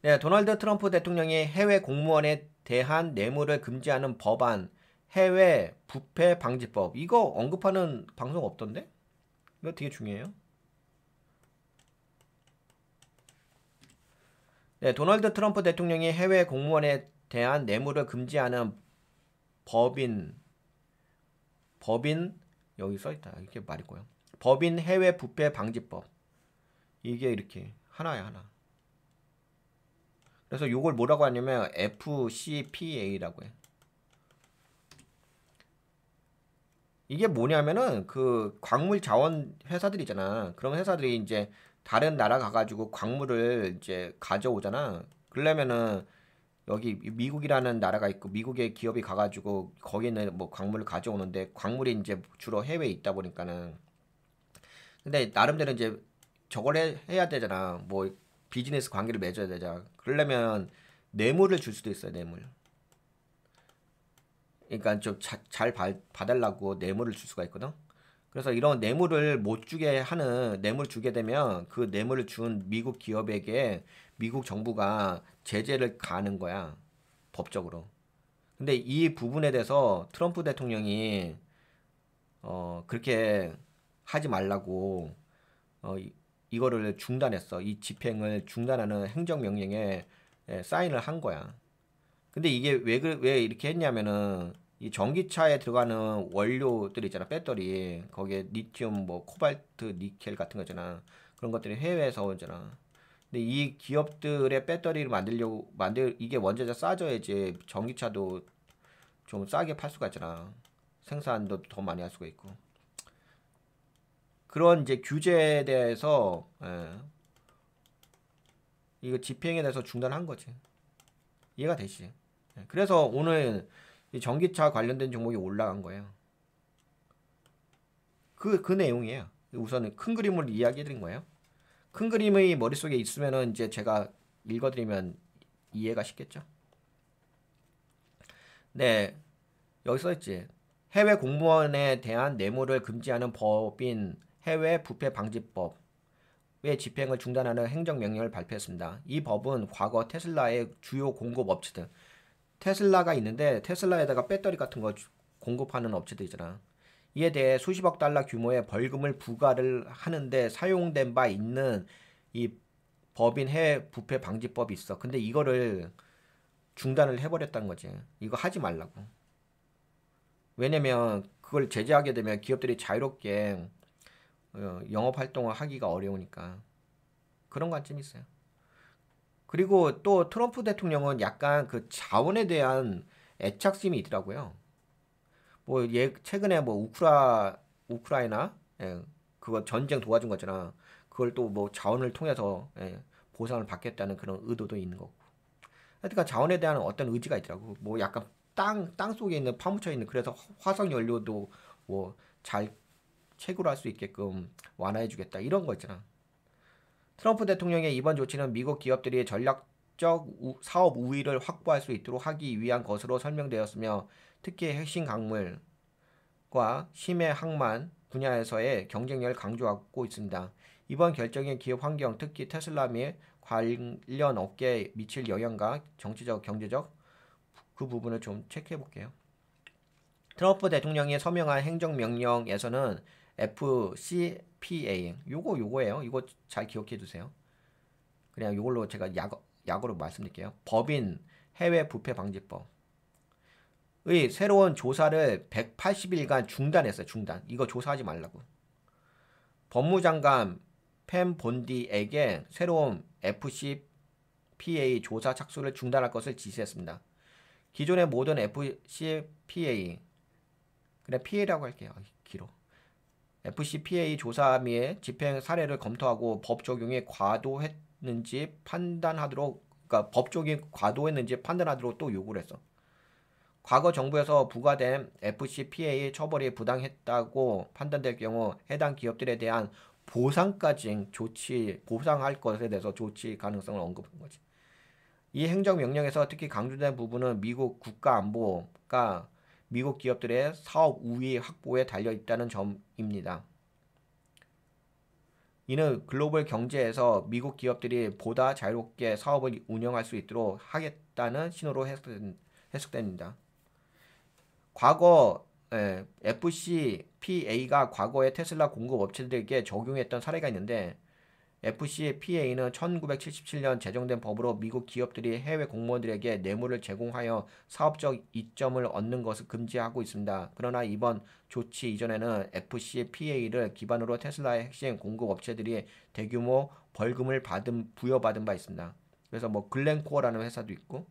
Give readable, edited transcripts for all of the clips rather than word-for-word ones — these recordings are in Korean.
네, 도널드 트럼프 대통령이 해외 공무원에 대한 뇌물을 금지하는 법안, 해외 부패 방지법. 이거 언급하는 방송 없던데? 이거 되게 중요해요. 네, 도널드 트럼프 대통령이 해외 공무원에 대한 뇌물을 금지하는 법인, 여기 써있다. 이렇게 말이고요. 법인 해외 부패 방지법. 이게 이렇게 하나야, 하나. 그래서 이걸 뭐라고 하냐면 FCPA라고 해. 이게 뭐냐면은 그 광물 자원 회사들 있잖아. 그런 회사들이 이제 다른 나라 가가지고 광물을 이제 가져오잖아. 그러려면은 여기 미국이라는 나라가 있고 미국의 기업이 가가지고 거기는 뭐 광물을 가져오는데 광물이 이제 주로 해외에 있다 보니까는 근데 나름대로 이제 저걸 해야 되잖아. 뭐 비즈니스 관계를 맺어야 되잖아. 그러려면 뇌물을 줄 수도 있어요. 뇌물. 그러니까 좀 잘 봐달라고 뇌물을 줄 수가 있거든. 그래서 이런 뇌물을 못 주게 하는 뇌물 주게 되면 그 뇌물을 준 미국 기업에게 미국 정부가 제재를 가하는 거야. 법적으로. 근데 이 부분에 대해서 트럼프 대통령이 그렇게 하지 말라고 이거를 중단했어. 이 집행을 중단하는 행정명령에 사인을 한 거야. 근데 이게 왜 이렇게 했냐면은 이 전기차에 들어가는 원료들 있잖아. 배터리. 거기에 리튬, 뭐 코발트, 니켈 같은 거 있잖아. 그런 것들이 해외에서 오잖아. 근데 이 기업들의 배터리를 이게 원재료 싸져야지 전기차도 좀 싸게 팔 수가 있잖아. 생산도 더 많이 할 수가 있고. 그런 이제 규제에 대해서 이거 집행에 대해서 중단한 거지. 이해가 되시? 그래서 오늘 이 전기차 관련된 종목이 올라간 거예요. 그 내용이에요. 우선은 큰 그림을 이야기해 드린 거예요. 큰 그림이 머릿속에 있으면은 이제 제가 읽어드리면 이해가 쉽겠죠? 네, 여기 써있지. 해외 공무원에 대한 뇌물을 금지하는 법인 해외 부패 방지법 의 집행을 중단하는 행정명령을 발표했습니다. 이 법은 과거 테슬라의 주요 공급 업체들, 테슬라가 있는데 테슬라에다가 배터리 같은 거 공급하는 업체들 있잖아. 이에 대해 수십억 달러 규모의 벌금을 부과를 하는데 사용된 바 있는 이 법인 해외 부패 방지법이 있어. 근데 이거를 중단을 해버렸다는 거지. 이거 하지 말라고. 왜냐면 그걸 제재하게 되면 기업들이 자유롭게 영업 활동을 하기가 어려우니까 그런 관점이 있어요. 그리고 또 트럼프 대통령은 약간 그 자원에 대한 애착심이 있더라고요. 뭐 최근에 뭐 우크라이나 그거 전쟁 도와준 거잖아. 그걸 또 뭐 자원을 통해서 보상을 받겠다는 그런 의도도 있는 거고. 하여튼 자원에 대한 어떤 의지가 있더라고. 뭐 약간 땅 속에 있는 파묻혀 있는 그래서 화석 연료도 뭐 잘 채굴할 수 있게끔 완화해 주겠다 이런 거 있잖아. 트럼프 대통령의 이번 조치는 미국 기업들이 전략적 사업 우위를 확보할 수 있도록 하기 위한 것으로 설명되었으며 특히 핵심 광물과 심해 항만 분야에서의 경쟁력을 강조하고 있습니다. 이번 결정이 기업 환경, 특히 테슬라 및 관련 업계에 미칠 영향과 정치적, 경제적 그 부분을 좀 체크해 볼게요. 트럼프 대통령이 서명한 행정명령에서는 FCPA 요거예요. 이거 잘 기억해 두세요. 그냥 이걸로 제가 약으로 말씀드릴게요. 법인 해외 부패 방지법의 새로운 조사를 180일간 중단했어요. 중단. 이거 조사하지 말라고. 법무장관 펜 본디에게 새로운 FCPA 조사 착수를 중단할 것을 지시했습니다. 기존의 모든 FCPA 그냥 PA라고 할게요. 길어. FCPA 조사 및 집행 사례를 검토하고 법 적용이 과도했는지 판단하도록 그러니까 법 적용이 과도했는지 판단하도록 또 요구를 했어. 과거 정부에서 부과된 FCPA 처벌이 부당했다고 판단될 경우 해당 기업들에 대한 보상할 것에 대해서 조치 가능성을 언급한 거지. 이 행정명령에서 특히 강조된 부분은 미국 국가안보가 미국 기업들의 사업 우위 확보에 달려 있다는 점입니다. 이는 글로벌 경제에서 미국 기업들이 보다 자유롭게 사업을 운영할 수 있도록 하겠다는 신호로 해석됩니다. 과거 FCPA가 과거에 테슬라 공급 업체들에게 적용했던 사례가 있는데 FCPA는 1977년 제정된 법으로 미국 기업들이 해외 공무원들에게 뇌물을 제공하여 사업적 이점을 얻는 것을 금지하고 있습니다. 그러나 이번 조치 이전에는 FCPA를 기반으로 테슬라의 핵심 공급 업체들이 대규모 벌금을 부여받은 바 있습니다. 그래서 뭐 글렌코어라는 회사도 있고,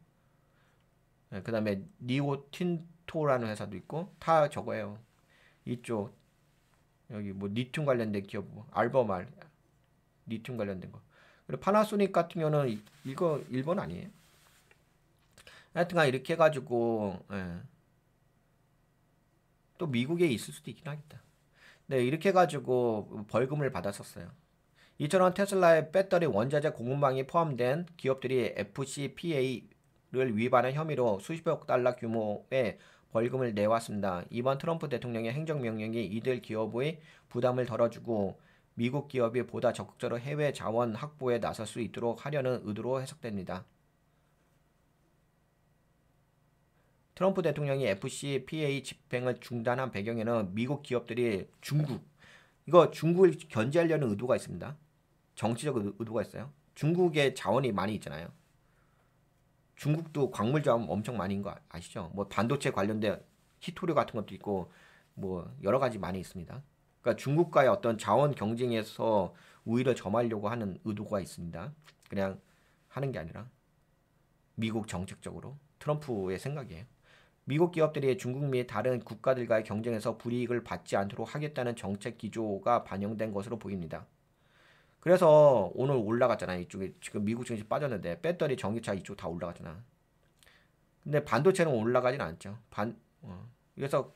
그 다음에 니오틴토라는 회사도 있고, 다 저거예요. 이쪽 여기 뭐 리튬 관련된 기업, 뭐 알버말 리튬 관련된 거. 그리고 파나소닉 같은 경우는 이거 일본 아니에요? 하여튼간 이렇게 해가지고 또 미국에 있을 수도 있긴 하겠다. 네, 이렇게 해가지고 벌금을 받았었어요. 이처럼 테슬라의 배터리 원자재 공급망이 포함된 기업들이 FCPA를 위반한 혐의로 수십억 달러 규모의 벌금을 내왔습니다. 이번 트럼프 대통령의 행정명령이 이들 기업의 부담을 덜어주고 미국 기업이 보다 적극적으로 해외 자원 확보에 나설 수 있도록 하려는 의도로 해석됩니다. 트럼프 대통령이 FCPA 집행을 중단한 배경에는 미국 기업들이 중국을 견제하려는 의도가 있습니다. 정치적 의도가 있어요. 중국에 자원이 많이 있잖아요. 중국도 광물 자원 엄청 많이 있는 거 아시죠? 뭐 반도체 관련된 히토류 같은 것도 있고 뭐 여러 가지 많이 있습니다. 그러니까 중국과의 어떤 자원 경쟁에서 우위를 점하려고 하는 의도가 있습니다. 그냥 하는 게 아니라 미국 정책적으로 트럼프의 생각이에요. 미국 기업들이 중국 및 다른 국가들과의 경쟁에서 불이익을 받지 않도록 하겠다는 정책 기조가 반영된 것으로 보입니다. 그래서 오늘 올라갔잖아요. 이쪽에 지금 미국 증시 빠졌는데 배터리, 전기차 이쪽 다 올라갔잖아. 근데 반도체는 올라가진 않죠. 그래서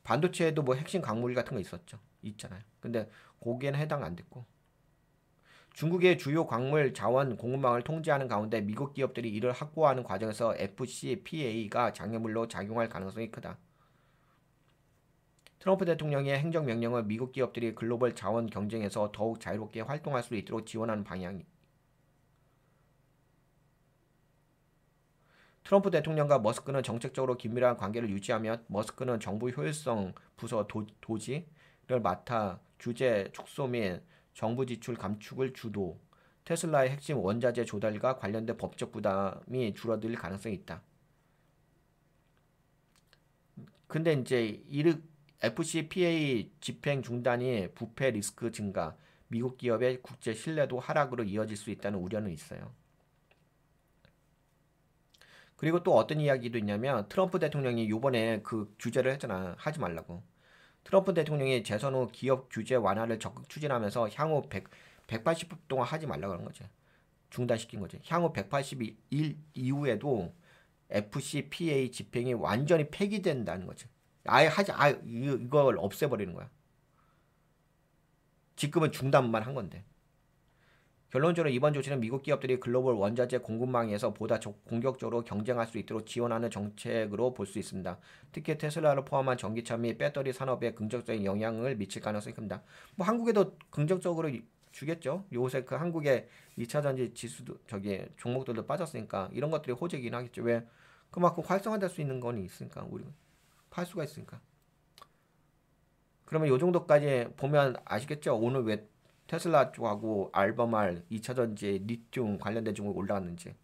반도체에도 뭐 핵심 광물 같은 거 있잖아요. 근데 거기에는 해당 안 됐고. 중국의 주요 광물 자원 공급망을 통제하는 가운데 미국 기업들이 이를 확보하는 과정에서 FCPA가 장애물로 작용할 가능성이 크다. 트럼프 대통령의 행정명령은 미국 기업들이 글로벌 자원 경쟁에서 더욱 자유롭게 활동할 수 있도록 지원하는 방향이. 트럼프 대통령과 머스크는 정책적으로 긴밀한 관계를 유지하며 머스크는 정부 효율성 부서 도지를 맡아 규제 축소 및 정부 지출 감축을 주도, 테슬라의 핵심 원자재 조달과 관련된 법적 부담이 줄어들 가능성이 있다. 근데 이제 FCPA 집행 중단이 부패 리스크 증가, 미국 기업의 국제 신뢰도 하락으로 이어질 수 있다는 우려는 있어요. 그리고 또 어떤 이야기도 있냐면 트럼프 대통령이 요번에 그 규제를 했잖아. 하지 말라고. 트럼프 대통령이 재선 후 기업 규제 완화를 적극 추진하면서 향후 180일 동안 하지 말라고 하는 거지. 중단시킨 거지. 향후 180일 이후에도 FCPA 집행이 완전히 폐기된다는 거지. 이걸 없애버리는 거야. 지금은 중단만 한 건데. 결론적으로 이번 조치는 미국 기업들이 글로벌 원자재 공급망에서 보다 공격적으로 경쟁할 수 있도록 지원하는 정책으로 볼 수 있습니다. 특히 테슬라를 포함한 전기차 및 배터리 산업에 긍정적인 영향을 미칠 가능성이 큽니다. 뭐 한국에도 긍정적으로 주겠죠. 요새 그 한국의 2차전지 지수도 종목들도 빠졌으니까 이런 것들이 호재이긴 하겠죠. 왜? 그만큼 활성화될 수 있는 건 있으니까 우리가 팔 수가 있으니까. 그러면 요 정도까지 보면 아시겠죠? 오늘 왜 테슬라 쪽하고 알버말 2차전지 리튬 관련된 종목 올라갔는지.